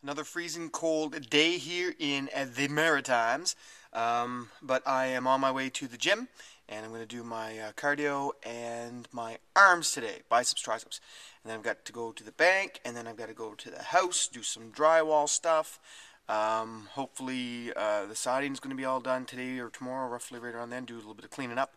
Another freezing cold day here in the Maritimes, but I am on my way to the gym, and I'm going to do my cardio and my arms today, biceps, triceps. And then I've got to go to the bank, and then I've got to go to the house, do some drywall stuff. Hopefully the siding's going to be all done today or tomorrow, roughly right around then, do a little bit of cleaning up,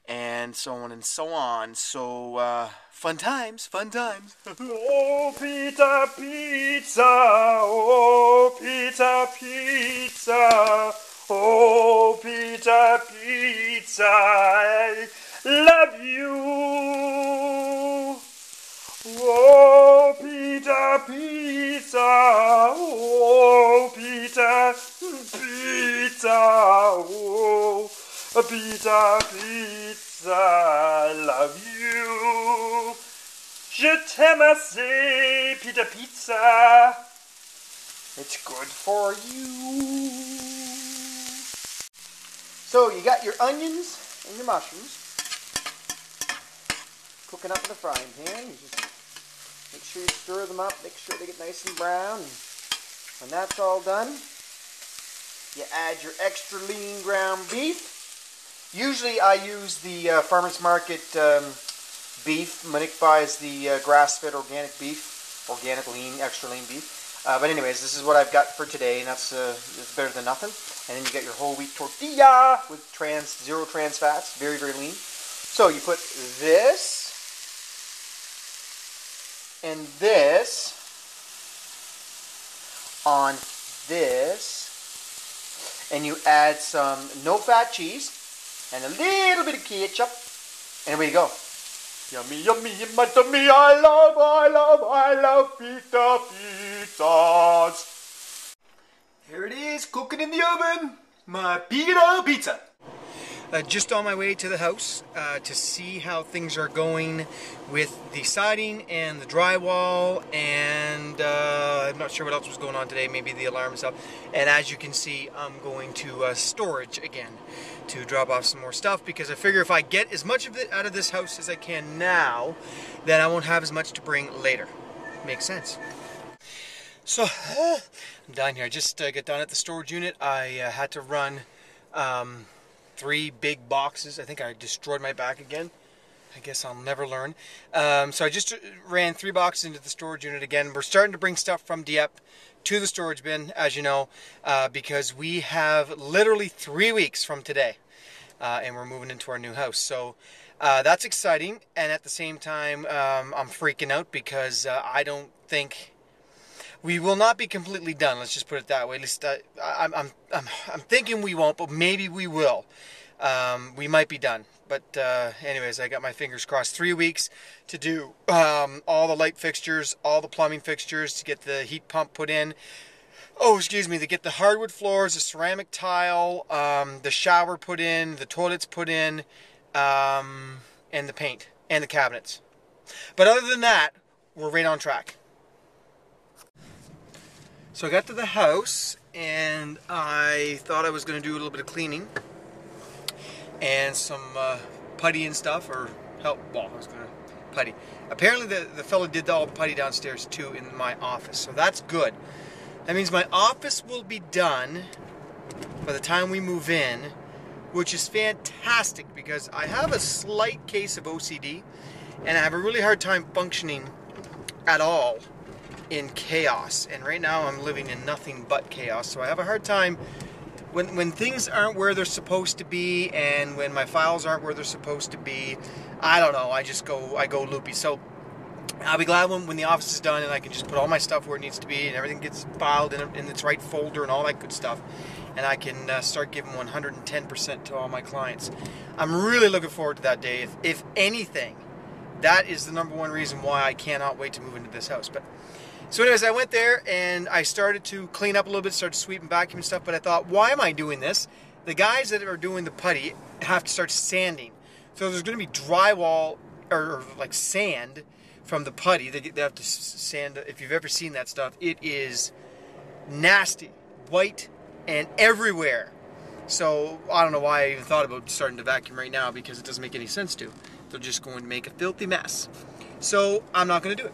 and so on and so on. So, fun times, fun times. Oh, pizza, pizza, oh, pizza, pizza, oh, pizza, pizza, I love you. Oh, pizza, pizza, oh, pizza, pizza, oh, pizza, pizza, I love you. Je t'aime assez, pizza, pizza. It's good for you. So you got your onions and your mushrooms cooking up in the frying pan. You just make sure you stir them up, make sure they get nice and brown. And when that's all done, you add your extra lean ground beef. Usually I use the farmer's market beef. Monique buys the grass-fed organic beef, organic lean, extra lean beef. But anyways, this is what I've got for today, and that's it's better than nothing. And then you got your whole wheat tortilla with zero trans fats, very, very lean. So you put this and this on this, and you add some no-fat cheese and a little bit of ketchup, and there you go. Yummy, yummy, yummy, yummy, I love pizza, pizzas. Here it is, cooking in the oven, my pizza. Just on my way to the house to see how things are going with the siding and the drywall, and I'm not sure what else was going on today, maybe the alarm and stuff. And as you can see, I'm going to storage again to drop off some more stuff, because I figure if I get as much of it out of this house as I can now, then I won't have as much to bring later. Makes sense. So, I'm down here. I just got done at the storage unit. I had to run 3 big boxes. I think I destroyed my back again. I guess I'll never learn. So I just ran 3 boxes into the storage unit again. We're starting to bring stuff from Dieppe to the storage bin, as you know, because we have literally 3 weeks from today, and we're moving into our new house. So that's exciting, and at the same time, I'm freaking out because I don't think we will not be completely done. Let's just put it that way. At least I'm thinking we won't, but maybe we will. We might be done. But anyways, I got my fingers crossed. 3 weeks to do all the light fixtures, all the plumbing fixtures, to get the heat pump put in. Oh, excuse me, to get the hardwood floors, the ceramic tile, the shower put in, the toilets put in, and the paint, and the cabinets. But other than that, we're right on track. So I got to the house, and I thought I was going to do a little bit of cleaning and some putty and stuff, or help. Well, I was going to putty. Apparently the fellow did all the putty downstairs too in my office, so that's good. That means my office will be done by the time we move in, which is fantastic, because I have a slight case of OCD, and I have a really hard time functioning at all in chaos, and right now I'm living in nothing but chaos. So I have a hard time when things aren't where they're supposed to be, and when my files aren't where they're supposed to be. I don't know, I go loopy. So I'll be glad when the office is done and I can just put all my stuff where it needs to be, and everything gets filed in its right folder and all that good stuff, and I can start giving 110% to all my clients. I'm really looking forward to that day. If anything, that is the #1 reason why I cannot wait to move into this house. But so anyways, I went there and I started to clean up a little bit, started sweeping, vacuum stuff, but I thought, why am I doing this? The guys that are doing the putty have to start sanding. So there's going to be drywall, or like sand from the putty. They have to sand. If you've ever seen that stuff, it is nasty, white, and everywhere. So I don't know why I even thought about starting to vacuum right now, because it doesn't make any sense to. They're just going to make a filthy mess. So I'm not going to do it.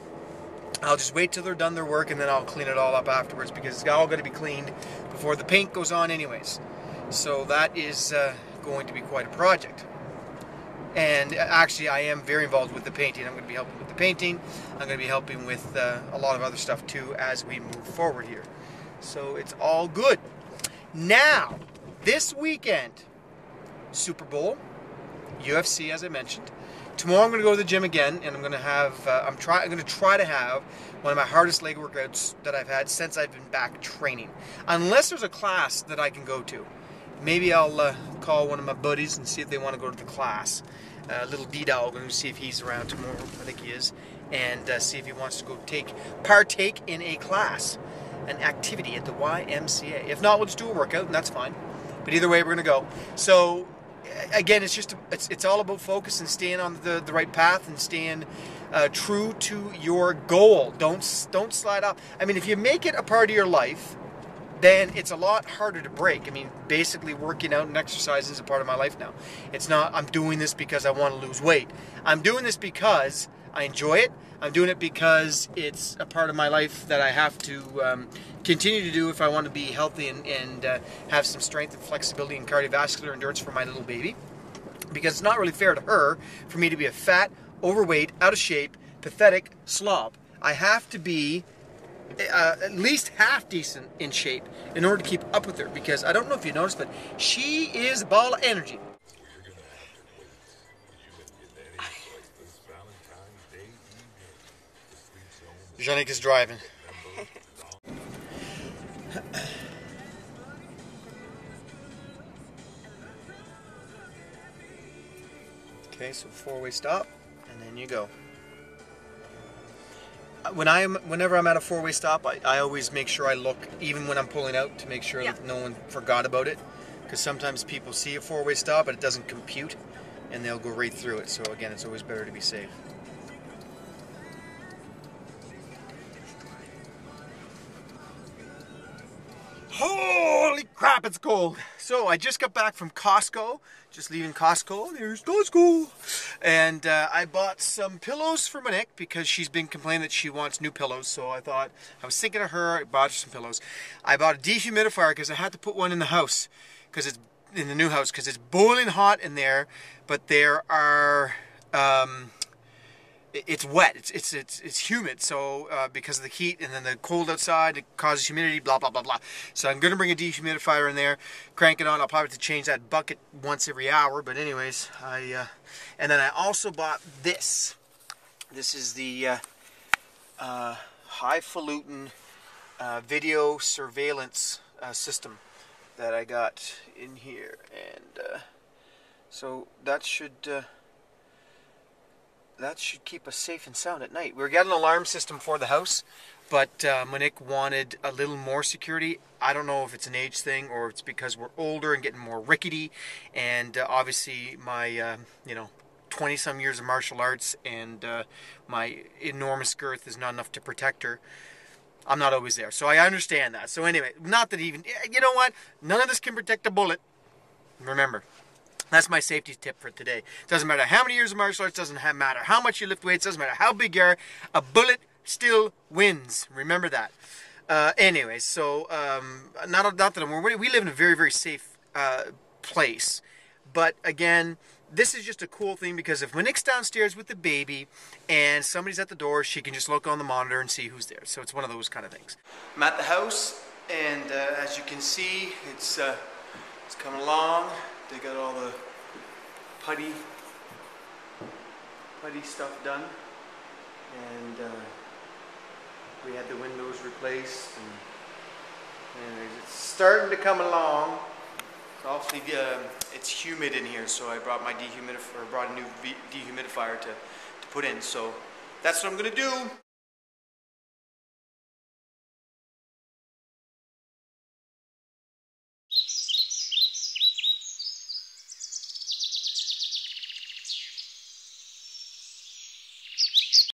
I'll just wait till they're done their work, and then I'll clean it all up afterwards, because it's all got to be cleaned before the paint goes on anyways. So that is going to be quite a project. And actually, I am very involved with the painting. I'm going to be helping with the painting. I'm going to be helping with a lot of other stuff too as we move forward here. So it's all good. Now, this weekend, Super Bowl, UFC, as I mentioned. Tomorrow I'm going to go to the gym again, and I'm going to have I'm going to try to have one of my hardest leg workouts that I've had since I've been back training. Unless there's a class that I can go to. Maybe I'll call one of my buddies and see if they want to go to the class. Little D-Dog, and see if he's around tomorrow. I think he is. And see if he wants to go partake in a class, an activity at the YMCA. If not, we'll just do a workout, and that's fine. But either way, we're going to go. So, again, it's all about focus and staying on the right path and staying true to your goal. Don't slide off. I mean, if you make it a part of your life, then it's a lot harder to break. I mean, basically working out and exercise is a part of my life now. It's not, I'm doing this because I want to lose weight. I'm doing this because I enjoy it. I'm doing it because it's a part of my life that I have to continue to do if I want to be healthy and have some strength and flexibility and cardiovascular endurance for my little baby. Because it's not really fair to her for me to be a fat, overweight, out of shape, pathetic slob. I have to be at least half decent in shape in order to keep up with her, because I don't know if you noticed, but she is a ball of energy. Yannick is driving. Okay, so four-way stop, and then you go. Whenever I'm at a four-way stop, I always make sure I look, even when I'm pulling out, to make sure that no one forgot about it. Because sometimes people see a four-way stop, but it doesn't compute, and they'll go right through it. So again, it's always better to be safe. Holy crap, it's cold. So I just got back from Costco, just leaving Costco. There's Costco. And I bought some pillows for Monique because she's been complaining that she wants new pillows. So I thought, I was thinking of her, I bought her some pillows. I bought a dehumidifier because I had to put one in the house, because it's in the new house, because it's boiling hot in there, but there are... it's wet, it's humid, so because of the heat and then the cold outside, it causes humidity, blah blah blah blah. So I'm gonna bring a dehumidifier in there, crank it on. I'll probably have to change that bucket once every hour, but anyways, and then I also bought this. This is the highfalutin video surveillance system that I got in here, and so that should keep us safe and sound at night. We're getting an alarm system for the house, but Monique wanted a little more security. I don't know if it's an age thing or it's because we're older and getting more rickety, and obviously my 20-some years of martial arts and my enormous girth is not enough to protect her. I'm not always there, so I understand that. So anyway, not that even, you know what? None of this can protect a bullet. Remember. That's my safety tip for today. Doesn't matter how many years of martial arts, doesn't matter how much you lift weights, doesn't matter how big you are, a bullet still wins. Remember that. Anyways, so not that I'm worried. We live in a very, very safe place. But again, this is just a cool thing because if Monique's downstairs with the baby and somebody's at the door, she can just look on the monitor and see who's there. So it's one of those kind of things. I'm at the house, and as you can see, it's coming along. They got all the putty stuff done, and we had the windows replaced, and anyways, it's starting to come along. So obviously it's humid in here, so I brought my dehumidifier, brought a new dehumidifier to put in. So that's what I'm gonna do.